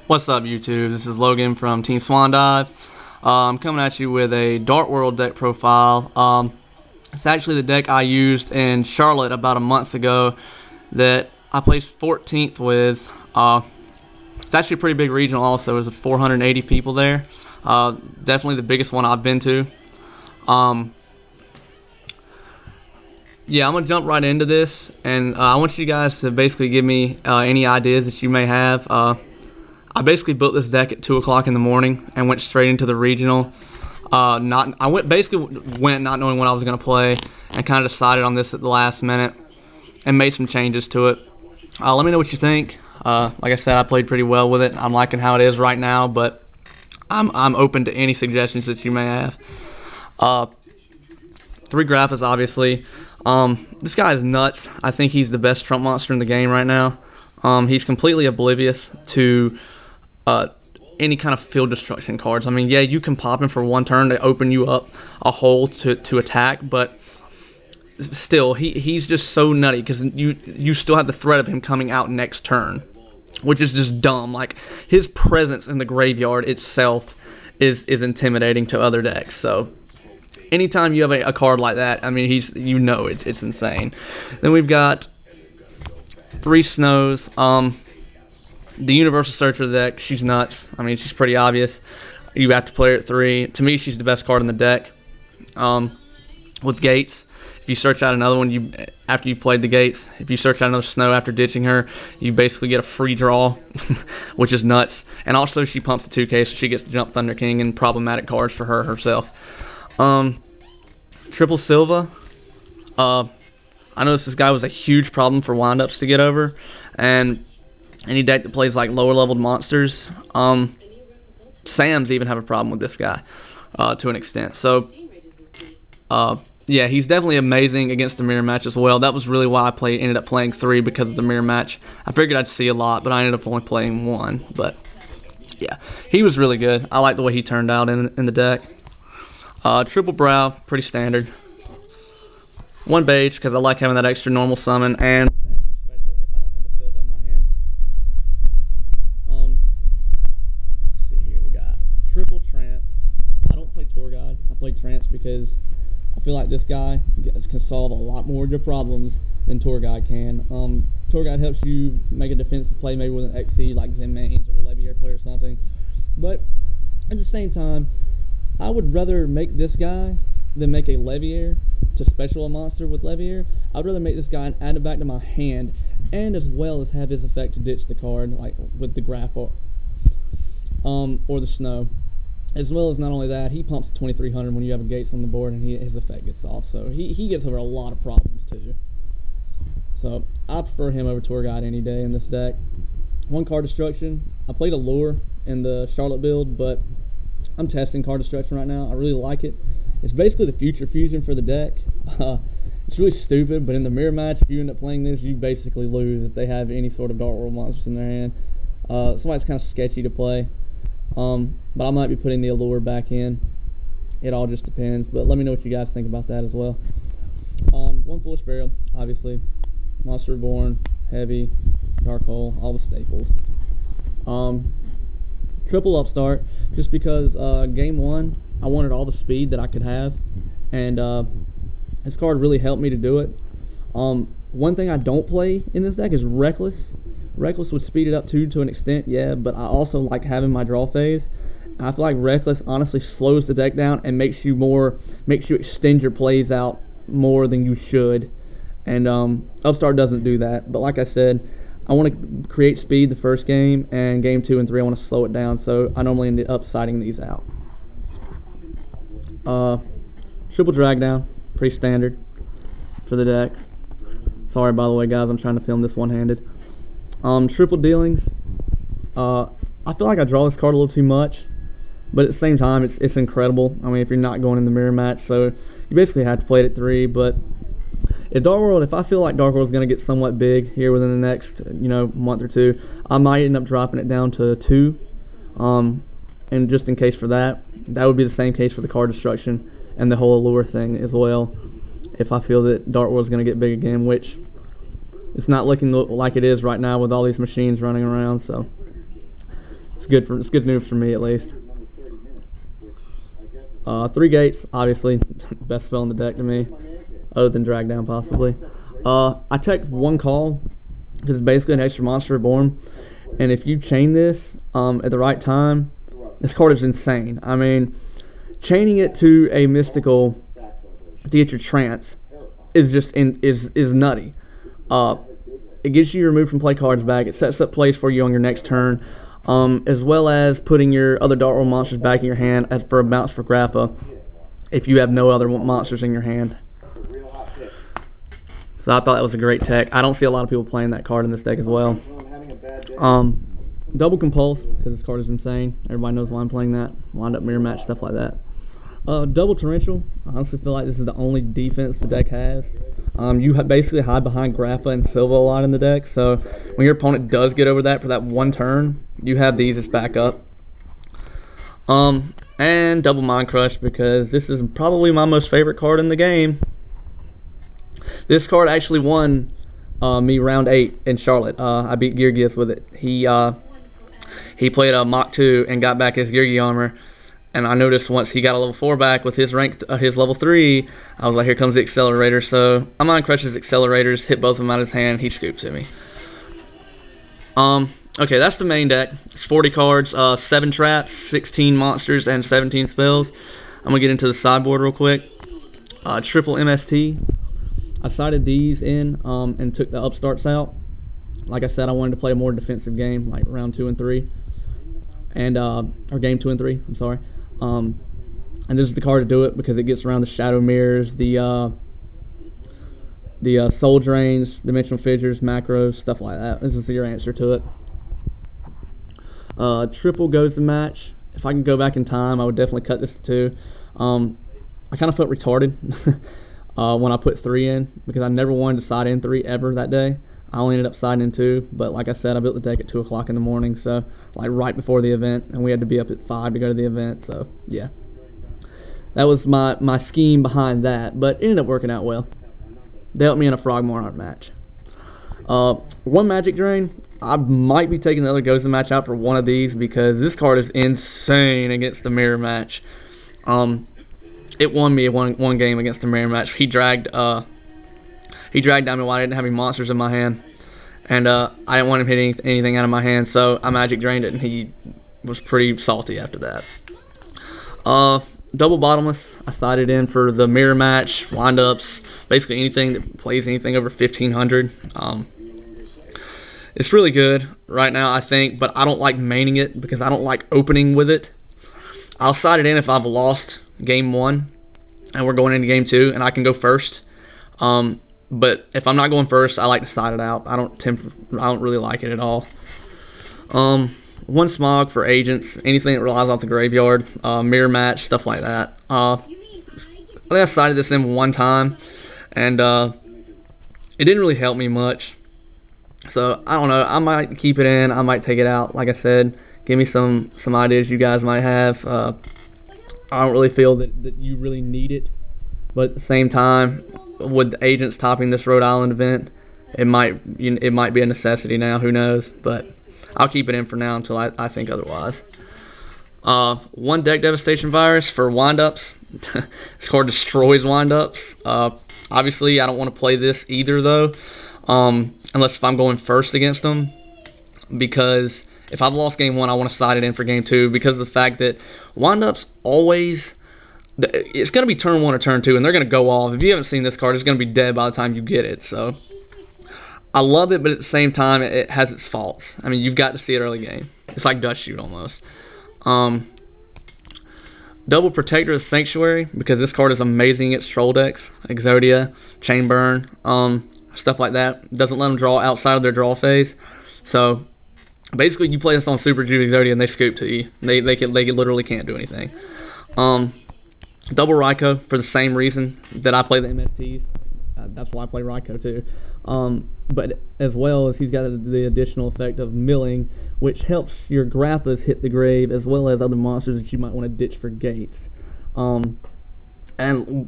What's up, YouTube? This is Logan from Team Swan Dive. I'm coming at you with a Dart World deck profile. It's actually the deck I used in Charlotte about a month ago that I placed 14th with. It's actually a pretty big regional also. There's 480 people there. Definitely the biggest one I've been to. Yeah, I'm going to jump right into this, and I want you guys to basically give me any ideas that you may have. I basically built this deck at 2 o'clock in the morning and went straight into the regional. I went not knowing what I was going to play, and kind of decided on this at the last minute and made some changes to it. Let me know what you think. Like I said, I played pretty well with it. I'm liking how it is right now, but I'm open to any suggestions that you may have. 3 Graphics, obviously. This guy is nuts. I think he's the best Trump monster in the game right now. He's completely oblivious to any kind of field destruction cards. I mean, yeah, you can pop him for one turn to open you up a hole to attack, but still, he's just so nutty because you still have the threat of him coming out next turn, which is just dumb. Like, his presence in the graveyard itself is intimidating to other decks. So anytime you have a card like that, I mean, it's insane. Then we've got 3 Snows. The Universal Searcher deck, she's nuts. I mean, she's pretty obvious. You have to play her at 3. To me, she's the best card in the deck. With Gates, if you search out another one, after you've played the Gates, if you search out another Snow after ditching her, you basically get a free draw, which is nuts. And also, she pumps the 2K, so she gets to jump Thunder King and problematic cards for her herself. Triple Silva. I noticed this guy was a huge problem for windups to get over, and any deck that plays like lower leveled monsters, Sam's even have a problem with this guy to an extent. So yeah, he's definitely amazing against the mirror match as well. That was really why I ended up playing 3 because of the mirror match. I figured I'd see a lot, but I ended up only playing 1. But yeah, he was really good. I like the way he turned out in the deck. Triple Brow, pretty standard. 1 Beige because I like having that extra normal summon, and Triple Trance. I don't play Tour Guide. I play Trance because I feel like this guy can solve a lot more of your problems than Tour Guide can. Tour Guide helps you make a defensive play maybe with an XC like Zen Mains or a Leviair play or something. But at the same time, I would rather make this guy than make a Leviair to special a monster with Leviair. I'd rather make this guy and add it back to my hand, and as well as have his effect to ditch the card, like with the Graph or the Snow. As well as not only that, he pumps 2300 when you have a Gates on the board, and his effect gets off. So he gets over a lot of problems too. So I prefer him over Tour Guide any day in this deck. 1 Card Destruction. I played Allure in the Charlotte build, but I'm testing Card Destruction right now. I really like it. It's basically the Future Fusion for the deck. It's really stupid, but in the mirror match, if you end up playing this, you basically lose if they have any sort of Dart World monsters in their hand. Somebody's kind of sketchy to play. But I might be putting the Allure back in. It all just depends. But let me know what you guys think about that as well. 1 Foolish Burial, obviously. Monster Reborn, Heavy, Dark Hole, all the staples. Triple Upstart, just because game 1, I wanted all the speed that I could have. And this card really helped me to do it. One thing I don't play in this deck is Reckless. Reckless would speed it up too, to an extent, yeah, but I also like having my draw phase. I feel like Reckless honestly slows the deck down and makes you extend your plays out more than you should. And Upstart doesn't do that. But like I said, I want to create speed the first game, and game 2 and 3 I want to slow it down. So I normally end up siding these out. Triple Drag Down, pretty standard for the deck. Sorry, by the way, guys, I'm trying to film this one-handed. Triple Dealings. I feel like I draw this card a little too much, but at the same time, it's incredible. I mean, if you're not going in the mirror match, so you basically have to play it at 3. But if I feel like Dark World is going to get somewhat big here within the next, month or 2, I might end up dropping it down to 2. And just in case for that would be the same case for the Card Destruction and the whole Allure thing as well. If I feel that Dark World is going to get big again, which it's not looking like it is right now with all these machines running around. So It's good news for me at least. 3 gates, obviously, best spell in the deck to me, other than drag down possibly. I teched 1 call because it's basically an extra monster reborn, and if you chain this at the right time, this card is insane. I mean, chaining it to a mystical to get your trance is just is nutty. It gets you removed from play cards back. It sets up plays for you on your next turn, as well as putting your other Dark World monsters back in your hand as for a bounce for Grappa if you have no other monsters in your hand. So I thought that was a great tech. I don't see a lot of people playing that card in this deck as well. Double Compulse, because this card is insane. Everybody knows why I'm playing that. Wind up mirror match, stuff like that. Double Torrential. I honestly feel like this is the only defense the deck has. You basically hide behind Grappa and Silva a lot in the deck, so when your opponent does get over that for that 1 turn, you have these as backup. And Double Mind Crush, because this is probably my most favorite card in the game. This card actually won me round 8 in Charlotte. I beat Geargias with it. He played a Mach 2 and got back his Geargi armor. And I noticed once he got a level 4 back with his his level 3, I was like, here comes the Accelerator. So I Mind Crush's Accelerators, hit both of them out of his hand, he scoops at me. Okay, that's the main deck. It's 40 cards, 7 traps, 16 monsters, and 17 spells. I'm going to get into the sideboard real quick. Triple MST. I sided these in and took the upstarts out. Like I said, I wanted to play a more defensive game, like round 2 and 3. And or game 2 and 3, I'm sorry. And this is the card to do it because it gets around the Shadow Mirrors, the Soul Drains, Dimensional Fissures, Macros, stuff like that. This is your answer to it. Triple goes to match. If I can go back in time, I would definitely cut this to 2. I kind of felt retarded when I put 3 in because I never wanted to side in 3 ever that day. I only ended up siding in 2, but like I said, I built the deck at 2 o'clock in the morning, so like right before the event, and we had to be up at 5 to go to the event, so yeah. That was my scheme behind that, but it ended up working out well. They helped me in a Frog Monarch match. 1 Magic Drain. I might be taking the other Gozen match out for one of these because this card is insane against the mirror match. It won me one game against the mirror match. He dragged down me while I didn't have any monsters in my hand. And I didn't want him hitting anything out of my hand, so I Magic Drained it, and he was pretty salty after that. Double Bottomless. I sided in for the mirror match, windups, basically anything that plays anything over 1,500. It's really good right now, I think, but I don't like maining it because I don't like opening with it. I'll side it in if I've lost game 1 and we're going into game 2 and I can go first. But if I'm not going first, I like to side it out. I don't really like it at all. 1 Smog for agents, anything that relies off the graveyard, mirror match, stuff like that. I think I sided this in 1 time, and it didn't really help me much. So I don't know. I might keep it in. I might take it out. Like I said, give me some ideas you guys might have. I don't really feel that you really need it, but at the same time, with the agents topping this Rhode Island event, it might be a necessity now. Who knows? But I'll keep it in for now until I think otherwise. 1 Deck Devastation Virus for windups. This card destroys windups. Obviously, I don't want to play this either though, unless if I'm going first against them, because if I've lost game 1, I want to side it in for game 2 because of the fact that windups always. It's going to be turn 1 or turn 2, and they're going to go off. If you haven't seen this card, it's going to be dead by the time you get it. So I love it, but at the same time, it has its faults. I mean, you've got to see it early game. It's like Dust Shoot almost. Double Protector of Sanctuary, because this card is amazing against troll decks, Exodia, Chain Burn, stuff like that. Doesn't let them draw outside of their draw phase. So basically, you play this on Super Juve Exodia, and they scoop to you. They literally can't do anything. Double Raikou for the same reason that I play the MSTs. That's why I play Raikou too. But as well as he's got the additional effect of milling, which helps your Grappas hit the grave as well as other monsters that you might want to ditch for gates. And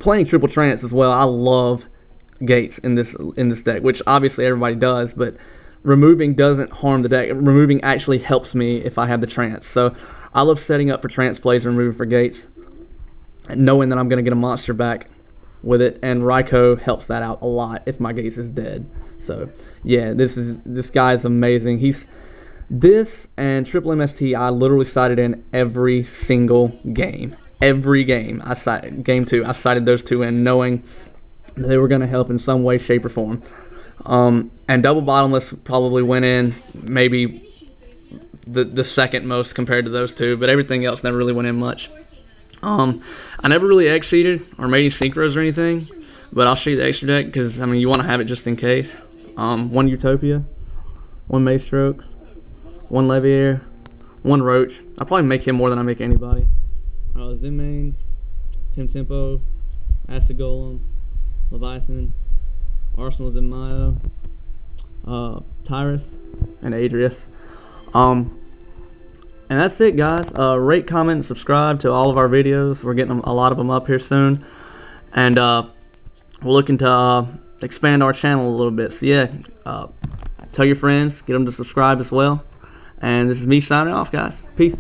playing Triple Trance as well, I love gates in this deck, which obviously everybody does, but removing doesn't harm the deck. Removing actually helps me if I have the trance. So I love setting up for trance plays and removing for gates, and knowing that I'm going to get a monster back with it. And Raikou helps that out a lot if my gates is dead. So yeah, this guy is amazing. This and Triple MST I literally cited in every single game. Every game I cited, game 2, I cited those two in, knowing they were going to help in some way, shape, or form. And Double Bottomless probably went in maybe the second most compared to those two, but everything else never really went in much. I never really exceeded or made any synchros or anything, but I'll show you the extra deck because, I mean, you want to have it just in case. 1 Utopia, 1 Maestroke, 1 Leviair, 1 Roach. I'll probably make him more than I make anybody. Zenmaines, Tempo, Acid Golem, Leviathan, Arsenal Zenmaio, Tyrus, and Adrius. And that's it, guys. Rate, comment, and subscribe to all of our videos. We're getting a lot of them up here soon. And we're looking to expand our channel a little bit. So yeah, tell your friends, get them to subscribe as well. And this is me signing off, guys. Peace.